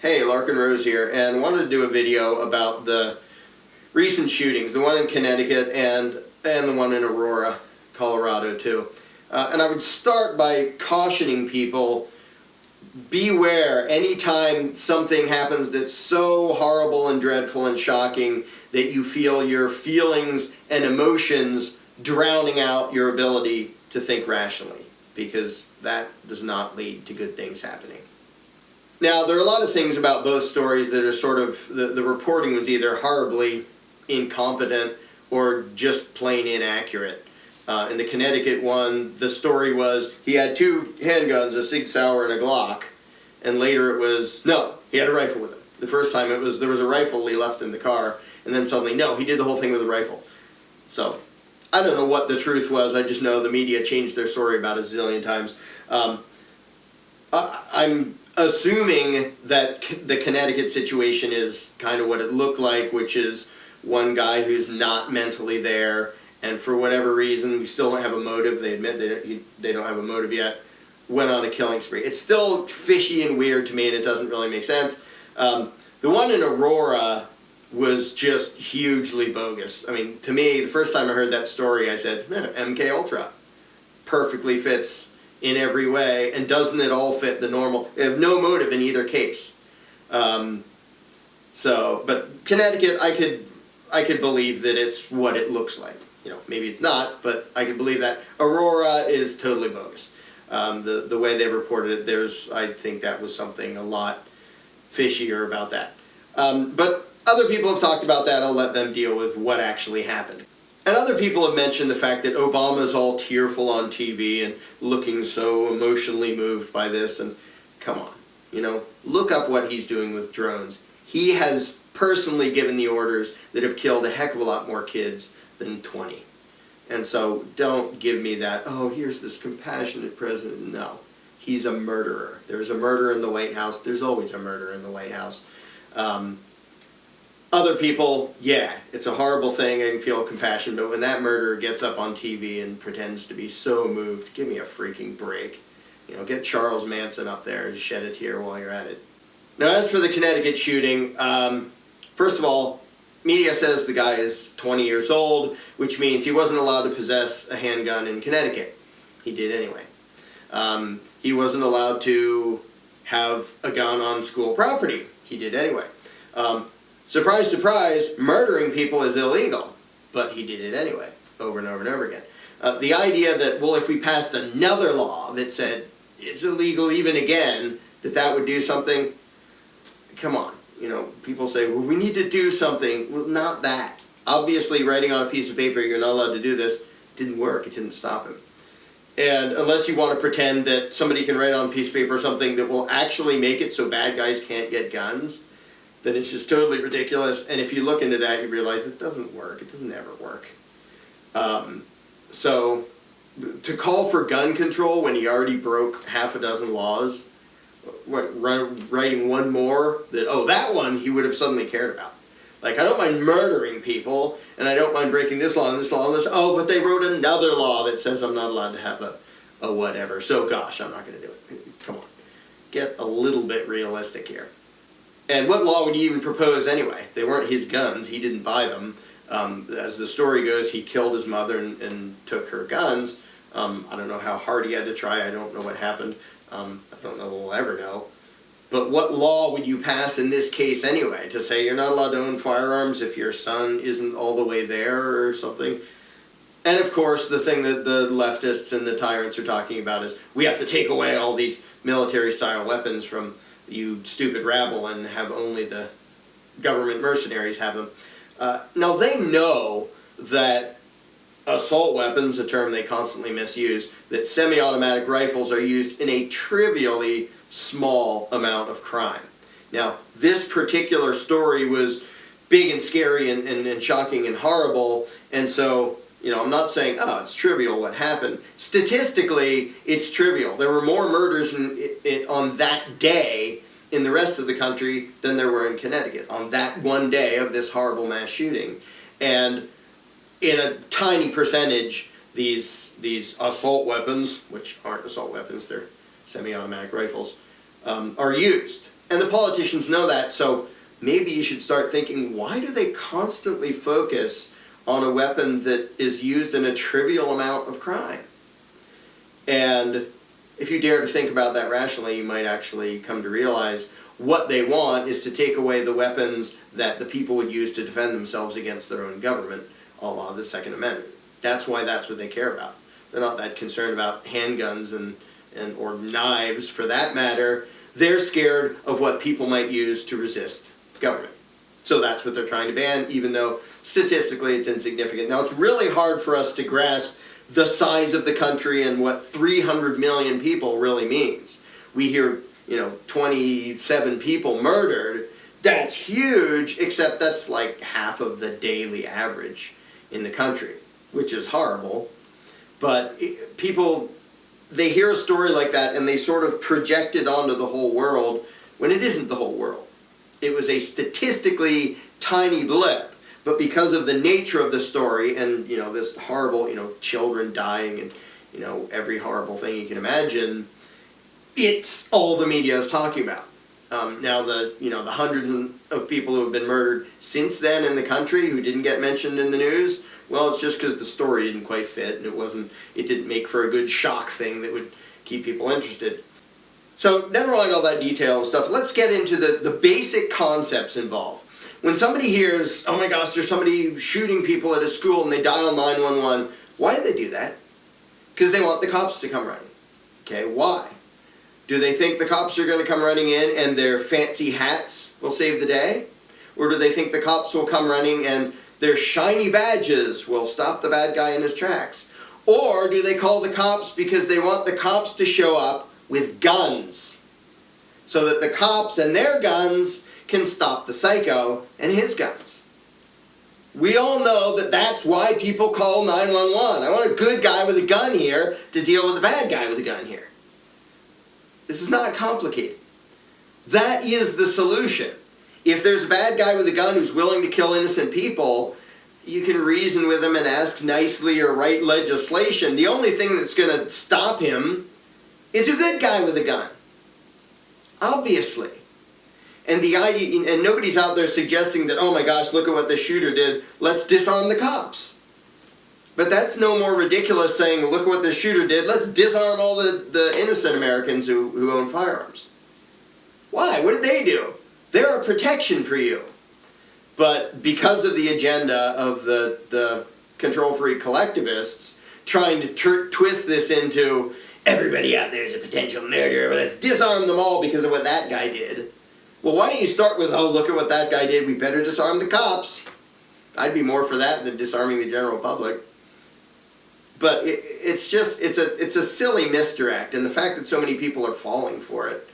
Hey, Larkin Rose here, and wanted to do a video about the recent shootings, the one in Connecticut and the one in Aurora, Colorado too. And I would start by cautioning people, beware anytime something happens that's so horrible and dreadful and shocking that you feel your feelings and emotions drowning out your ability to think rationally, because that does not lead to good things happening. Now, there are a lot of things about both stories that are sort of, the reporting was either horribly incompetent or just plain inaccurate. In the Connecticut one, the story was he had two handguns, a Sig Sauer and a Glock, and later it was, no, he had a rifle with him. The first time it was, there was a rifle he left in the car, and then suddenly, no, he did the whole thing with a rifle. So, I don't know what the truth was, I just know the media changed their story about a zillion times. I'm assuming that the Connecticut situation is kind of what it looked like, which is one guy who's not mentally there, and for whatever reason, we still don't have a motive, they admit they don't have a motive yet, went on a killing spree. It's still fishy and weird to me, and it doesn't really make sense. The one in Aurora was just hugely bogus. I mean, to me, the first time I heard that story, I said, MK Ultra. Perfectly fits in every way, and doesn't it all fit the normal? They have no motive in either case. But Connecticut, I could believe that it's what it looks like. You know, maybe it's not, but I could believe that. Aurora is totally bogus. The way they reported it, I think that was something a lot fishier about that. But other people have talked about that. I'll let them deal with what actually happened. And other people have mentioned the fact that Obama's all tearful on TV and looking so emotionally moved by this, and come on, you know, look up what he's doing with drones. He has personally given the orders that have killed a heck of a lot more kids than 20. And so don't give me that, oh, here's this compassionate president. No, he's a murderer. There's a murder in the White House. There's always a murder in the White House. Other people, yeah, it's a horrible thing, I can feel compassion, but when that murderer gets up on TV and pretends to be so moved, give me a freaking break. You know, get Charles Manson up there and shed a tear while you're at it. Now, as for the Connecticut shooting, first of all, media says the guy is 20 years old, which means he wasn't allowed to possess a handgun in Connecticut. He did anyway. He wasn't allowed to have a gun on school property. He did anyway. Surprise, surprise, murdering people is illegal, but he did it anyway, over and over and over again. The idea that, well, if we passed another law that said it's illegal even again, that would do something, come on. You know, people say, well, we need to do something. Well, not that. Obviously, writing on a piece of paper, you're not allowed to do this, didn't work. It didn't stop him. And unless you want to pretend that somebody can write on a piece of paper something that will actually make it so bad guys can't get guns, then it's just totally ridiculous. And if you look into that, you realize it doesn't work. It doesn't ever work. So, to call for gun control when he already broke half a dozen laws, writing one more that, oh, that one he would have suddenly cared about. Like, I don't mind murdering people, and I don't mind breaking this law and this law and this. Oh, but they wrote another law that says I'm not allowed to have a whatever. So, gosh, I'm not going to do it. Come on. Get a little bit realistic here. And what law would he even propose anyway? They weren't his guns. He didn't buy them. As the story goes, he killed his mother and took her guns. I don't know how hard he had to try. I don't know what happened. I don't know we'll ever know. But what law would you pass in this case anyway? To say you're not allowed to own firearms if your son isn't all the way there or something? And of course, the thing that the leftists and the tyrants are talking about is we have to take away all these military-style weapons from you stupid rabble and have only the government mercenaries have them. Now they know that assault weapons, a term they constantly misuse, that semi-automatic rifles are used in a trivially small amount of crime. Now, this particular story was big and scary and shocking and horrible, and so, you know, I'm not saying, oh, it's trivial what happened. Statistically, it's trivial. There were more murders on that day in the rest of the country than there were in Connecticut on that one day of this horrible mass shooting. And in a tiny percentage, these assault weapons, which aren't assault weapons, they're semi-automatic rifles, are used. And the politicians know that, so maybe you should start thinking, why do they constantly focus on a weapon that is used in a trivial amount of crime? And if you dare to think about that rationally, you might actually come to realize what they want is to take away the weapons that the people would use to defend themselves against their own government, a la the Second Amendment. That's why that's what they care about. They're not that concerned about handguns or knives, for that matter. They're scared of what people might use to resist government. So that's what they're trying to ban, even though statistically it's insignificant. Now, it's really hard for us to grasp the size of the country and what 300 million people really means. We hear, 27 people murdered. That's huge, except that's like half of the daily average in the country, which is horrible. But people, they hear a story like that and they sort of project it onto the whole world when it isn't the whole world. It was a statistically tiny blip, but because of the nature of the story and, this horrible, children dying and, every horrible thing you can imagine, it's all the media is talking about. Now the hundreds of people who have been murdered since then in the country who didn't get mentioned in the news, well, it's just because the story didn't quite fit and it didn't make for a good shock thing that would keep people interested. So never mind all that detail and stuff. Let's get into the basic concepts involved. When somebody hears, oh my gosh, there's somebody shooting people at a school and they dial 911, why do they do that? Because they want the cops to come running. Okay, why? Do they think the cops are going to come running in and their fancy hats will save the day? Or do they think the cops will come running and their shiny badges will stop the bad guy in his tracks? Or do they call the cops because they want the cops to show up with guns so that the cops and their guns can stop the psycho and his guns? We all know that that's why people call 911. I want a good guy with a gun here to deal with a bad guy with a gun here. This is not complicated. That is the solution. If there's a bad guy with a gun who's willing to kill innocent people, you can reason with him and ask nicely or write legislation. The only thing that's going to stop him is a good guy with a gun. Obviously. And the idea, and nobody's out there suggesting that, oh my gosh, look at what the shooter did, let's disarm the cops. But that's no more ridiculous saying, look at what the shooter did, let's disarm all the innocent Americans who own firearms. Why? What did they do? They're a protection for you. But because of the agenda of the control-freak collectivists trying to twist this into everybody out there is a potential murderer, let's disarm them all because of what that guy did. Well, why don't you start with, oh, look at what that guy did, we better disarm the cops. I'd be more for that than disarming the general public. But it's a silly misdirect, and the fact that so many people are falling for it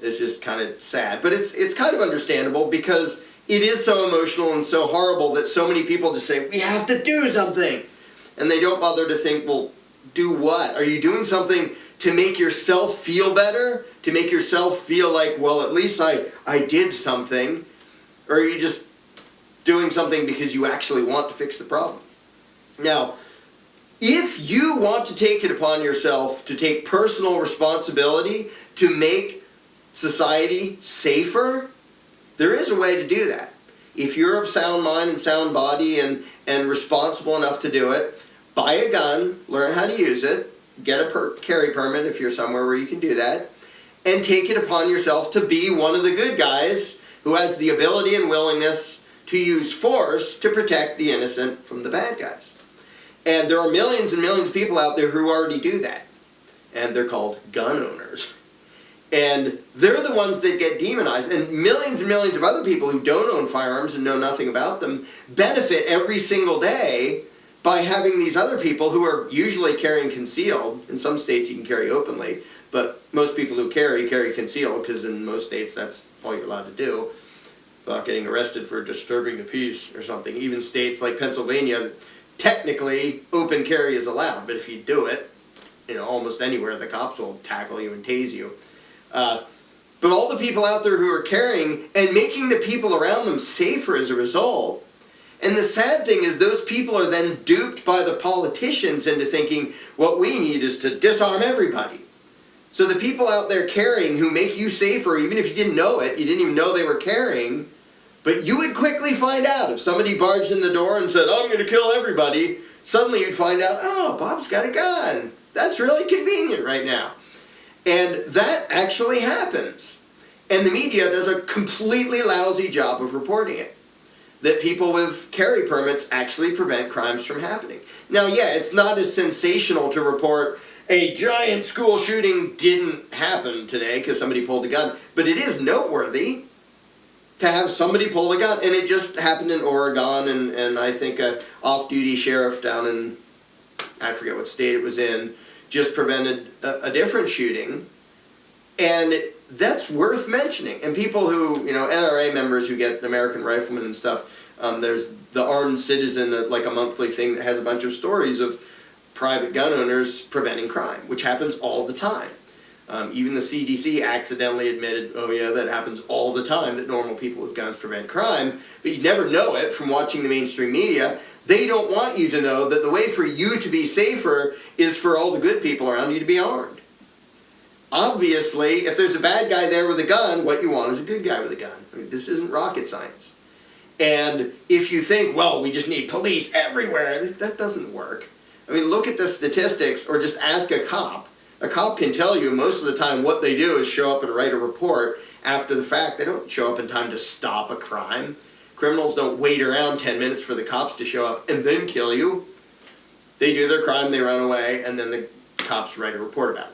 is just kind of sad. But it's kind of understandable because it is so emotional and so horrible that so many people just say, we have to do something. And they don't bother to think, well, do what? Are you doing something to make yourself feel better? To make yourself feel like, well, at least I did something? Or are you just doing something because you actually want to fix the problem? Now, if you want to take it upon yourself to take personal responsibility to make society safer, there is a way to do that. If you're of sound mind and sound body and responsible enough to do it, buy a gun, learn how to use it, get a carry permit if you're somewhere where you can do that, and take it upon yourself to be one of the good guys who has the ability and willingness to use force to protect the innocent from the bad guys. And there are millions and millions of people out there who already do that. And they're called gun owners. And they're the ones that get demonized. And millions of other people who don't own firearms and know nothing about them benefit every single day by having these other people who are usually carrying concealed. In some states you can carry openly, but most people who carry concealed because in most states that's all you're allowed to do without getting arrested for disturbing the peace or something. Even states like Pennsylvania, technically open carry is allowed, but if you do it, almost anywhere, the cops will tackle you and tase you. But all the people out there who are carrying and making the people around them safer as a result. And the sad thing is those people are then duped by the politicians into thinking what we need is to disarm everybody. So the people out there carrying who make you safer, even if you didn't know it, you didn't even know they were carrying, but you would quickly find out. If somebody barged in the door and said, I'm going to kill everybody, suddenly you'd find out, oh, Bob's got a gun. That's really convenient right now. And that actually happens. And the media does a completely lousy job of reporting it. That people with carry permits actually prevent crimes from happening. Now, yeah, it's not as sensational to report a giant school shooting didn't happen today because somebody pulled a gun, but it is noteworthy to have somebody pull a gun. And it just happened in Oregon, and I think a off-duty sheriff down in, I forget what state it was in, just prevented a different shooting. And that's worth mentioning. And people who, NRA members who get American Rifleman and stuff, there's the Armed Citizen, like a monthly thing that has a bunch of stories of private gun owners preventing crime, which happens all the time. Even the CDC accidentally admitted, oh yeah, that happens all the time, that normal people with guns prevent crime, but you never know it from watching the mainstream media. They don't want you to know that the way for you to be safer is for all the good people around you to be armed. Obviously, if there's a bad guy there with a gun, what you want is a good guy with a gun. I mean, this isn't rocket science. And if you think, well, we just need police everywhere, that doesn't work. I mean, look at the statistics, or just ask a cop. A cop can tell you most of the time what they do is show up and write a report after the fact. They don't show up in time to stop a crime. Criminals don't wait around 10 minutes for the cops to show up and then kill you. They do their crime, they run away, and then the cops write a report about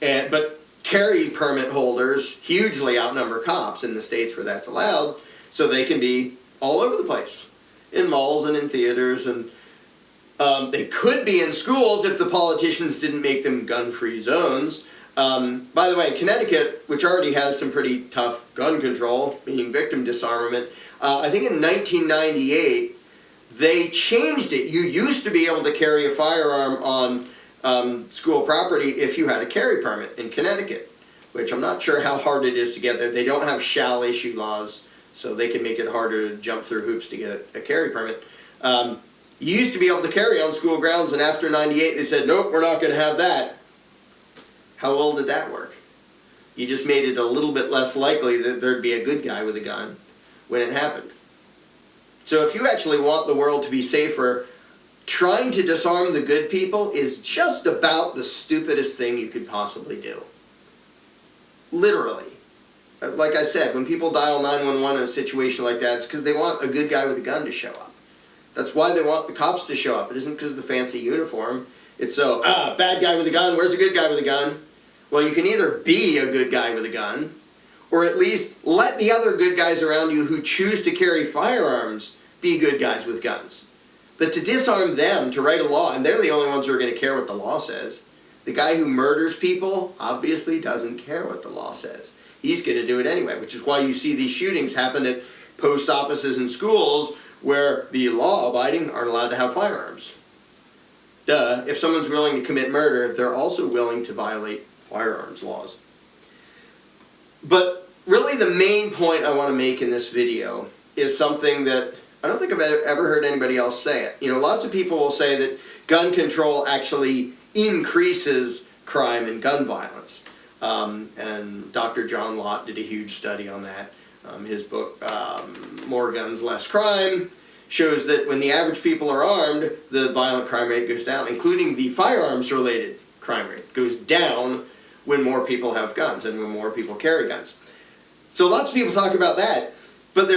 it. But carry permit holders hugely outnumber cops in the states where that's allowed, so they can be all over the place, in malls and in theaters, and they could be in schools if the politicians didn't make them gun-free zones. By the way, Connecticut, which already has some pretty tough gun control, meaning victim disarmament, I think in 1998, they changed it. You used to be able to carry a firearm on school property if you had a carry permit in Connecticut, which I'm not sure how hard it is to get there. They don't have shall issue laws, so they can make it harder to jump through hoops to get a carry permit. You used to be able to carry on school grounds, and after 98 they said, nope, we're not going to have that. How well did that work? You just made it a little bit less likely that there'd be a good guy with a gun when it happened. So if you actually want the world to be safer, trying to disarm the good people is just about the stupidest thing you could possibly do. Literally. Like I said, when people dial 911 in a situation like that, it's because they want a good guy with a gun to show up. That's why they want the cops to show up. It isn't because of the fancy uniform. It's so, bad guy with a gun, where's a good guy with a gun? Well, you can either be a good guy with a gun, or at least let the other good guys around you who choose to carry firearms be good guys with guns. But to disarm them, to write a law, and they're the only ones who are going to care what the law says. The guy who murders people obviously doesn't care what the law says. He's going to do it anyway, which is why you see these shootings happen at post offices and schools where the law-abiding aren't allowed to have firearms. Duh, if someone's willing to commit murder, they're also willing to violate firearms laws. But really the main point I want to make in this video is something that I don't think I've ever heard anybody else say it. Lots of people will say that gun control actually increases crime and gun violence. And Dr. John Lott did a huge study on that. His book, More Guns, Less Crime, shows that when the average people are armed, the violent crime rate goes down, including the firearms-related crime rate goes down when more people have guns and when more people carry guns. So lots of people talk about that, but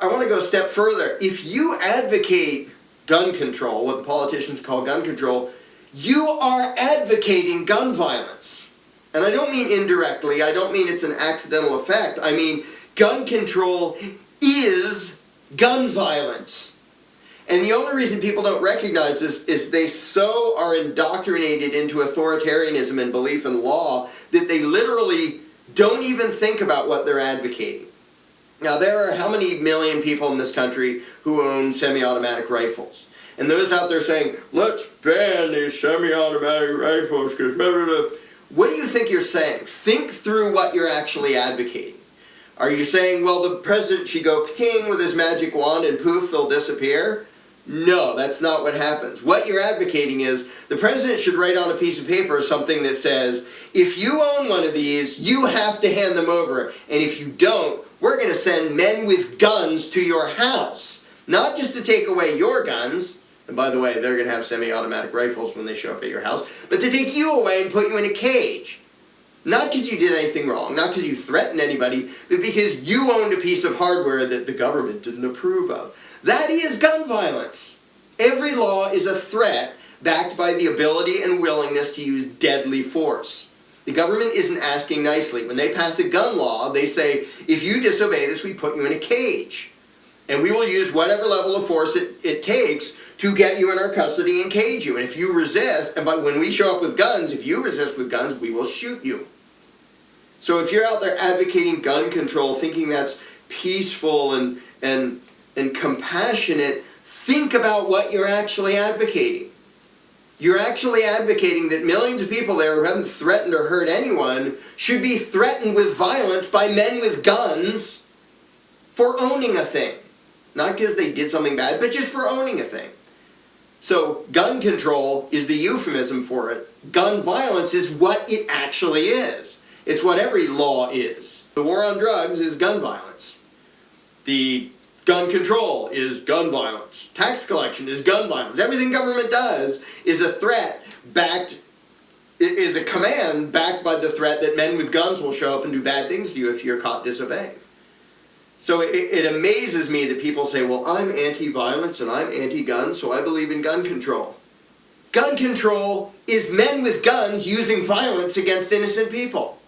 I want to go a step further. If you advocate gun control, what the politicians call gun control, you are advocating gun violence. And I don't mean indirectly, I don't mean it's an accidental effect, I mean gun control is gun violence. And the only reason people don't recognize this is they so are indoctrinated into authoritarianism and belief in law that they literally don't even think about what they're advocating. Now, there are how many million people in this country who own semi-automatic rifles? And those out there saying, let's ban these semi-automatic rifles because blah, blah, blah. What do you think you're saying? Think through what you're actually advocating. Are you saying, well, the president should go pting with his magic wand and poof, they'll disappear? No, that's not what happens. What you're advocating is the president should write on a piece of paper something that says, if you own one of these, you have to hand them over. And if you don't, we're going to send men with guns to your house. Not just to take away your guns. And by the way, they're going to have semi-automatic rifles when they show up at your house. But to take you away and put you in a cage. Not because you did anything wrong. Not because you threatened anybody. But because you owned a piece of hardware that the government didn't approve of. That is gun violence. Every law is a threat backed by the ability and willingness to use deadly force. The government isn't asking nicely. When they pass a gun law, they say, if you disobey this, we put you in a cage. And we will use whatever level of force it takes to get you in our custody and cage you. And if you resist, and when we show up with guns, if you resist with guns, we will shoot you. So if you're out there advocating gun control, thinking that's peaceful and compassionate, think about what you're actually advocating. You're actually advocating that millions of people there who haven't threatened or hurt anyone should be threatened with violence by men with guns for owning a thing. Not because they did something bad, but just for owning a thing. So gun control is the euphemism for it. Gun violence is what it actually is. It's what every law is. The war on drugs is gun violence. The gun control is gun violence. Tax collection is gun violence. Everything government does is a threat backed, is a command backed by the threat that men with guns will show up and do bad things to you if you're caught disobeying. So it amazes me that people say, well, I'm anti-violence and I'm anti-gun, so I believe in gun control. Gun control is men with guns using violence against innocent people.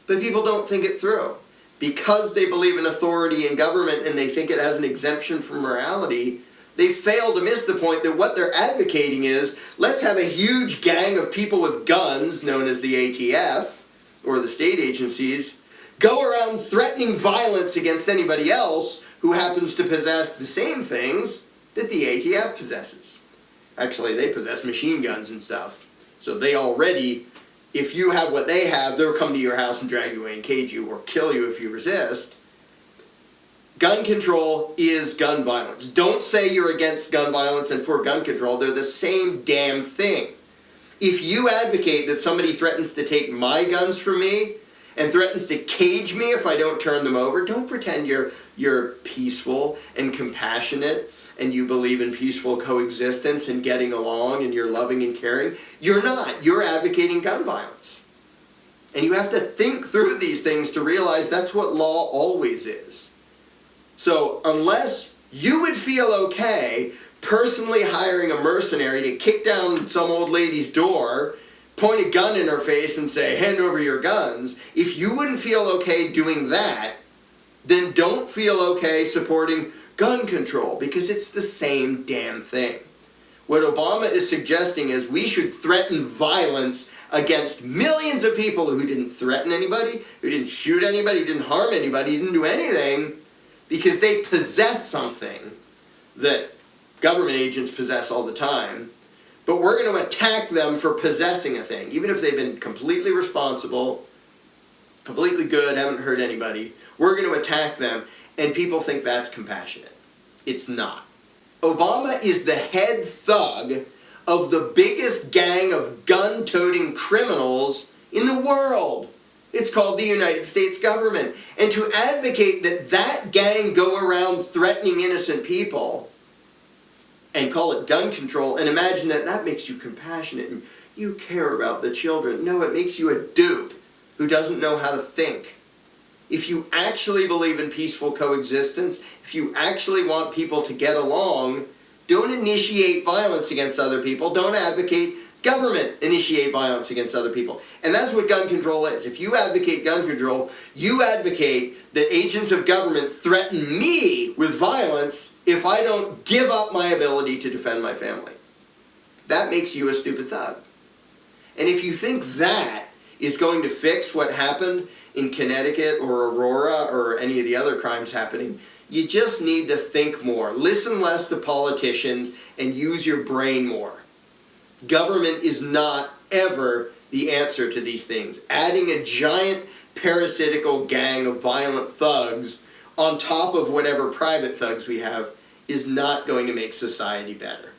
But people don't think it through. Because they believe in authority and government and they think it has an exemption from morality, they fail to miss the point that what they're advocating is, let's have a huge gang of people with guns, known as the ATF, or the state agencies, go around threatening violence against anybody else who happens to possess the same things that the ATF possesses. Actually, they possess machine guns and stuff. So they already, if you have what they have, they'll come to your house and drag you away and cage you or kill you if you resist. Gun control is gun violence. Don't say you're against gun violence and for gun control. They're the same damn thing. If you advocate that somebody threatens to take my guns from me and threatens to cage me if I don't turn them over, don't pretend you're peaceful and compassionate and you believe in peaceful coexistence and getting along and you're loving and caring. You're not. You're advocating gun violence. And you have to think through these things to realize that's what law always is. So unless you would feel okay personally hiring a mercenary to kick down some old lady's door, point a gun in her face and say, hand over your guns, if you wouldn't feel okay doing that, then don't feel okay supporting gun control, because it's the same damn thing. What Obama is suggesting is we should threaten violence against millions of people who didn't threaten anybody, who didn't shoot anybody, didn't harm anybody, didn't do anything, because they possess something that government agents possess all the time. But we're going to attack them for possessing a thing, even if they've been completely responsible, completely good, haven't hurt anybody. We're going to attack them, and people think that's compassionate. It's not. Obama is the head thug of the biggest gang of gun-toting criminals in the world. It's called the United States government. And to advocate that that gang go around threatening innocent people and call it gun control, and imagine that that makes you compassionate and you care about the children. No, it makes you a dupe who doesn't know how to think. If you actually believe in peaceful coexistence, if you actually want people to get along, don't initiate violence against other people. Don't advocate government initiate violence against other people. And that's what gun control is. If you advocate gun control, you advocate that agents of government threaten me with violence if I don't give up my ability to defend my family. That makes you a stupid thug. And if you think that is going to fix what happened in Connecticut or Aurora or any of the other crimes happening, you just need to think more. Listen less to politicians and use your brain more. Government is not ever the answer to these things. Adding a giant parasitical gang of violent thugs on top of whatever private thugs we have is not going to make society better.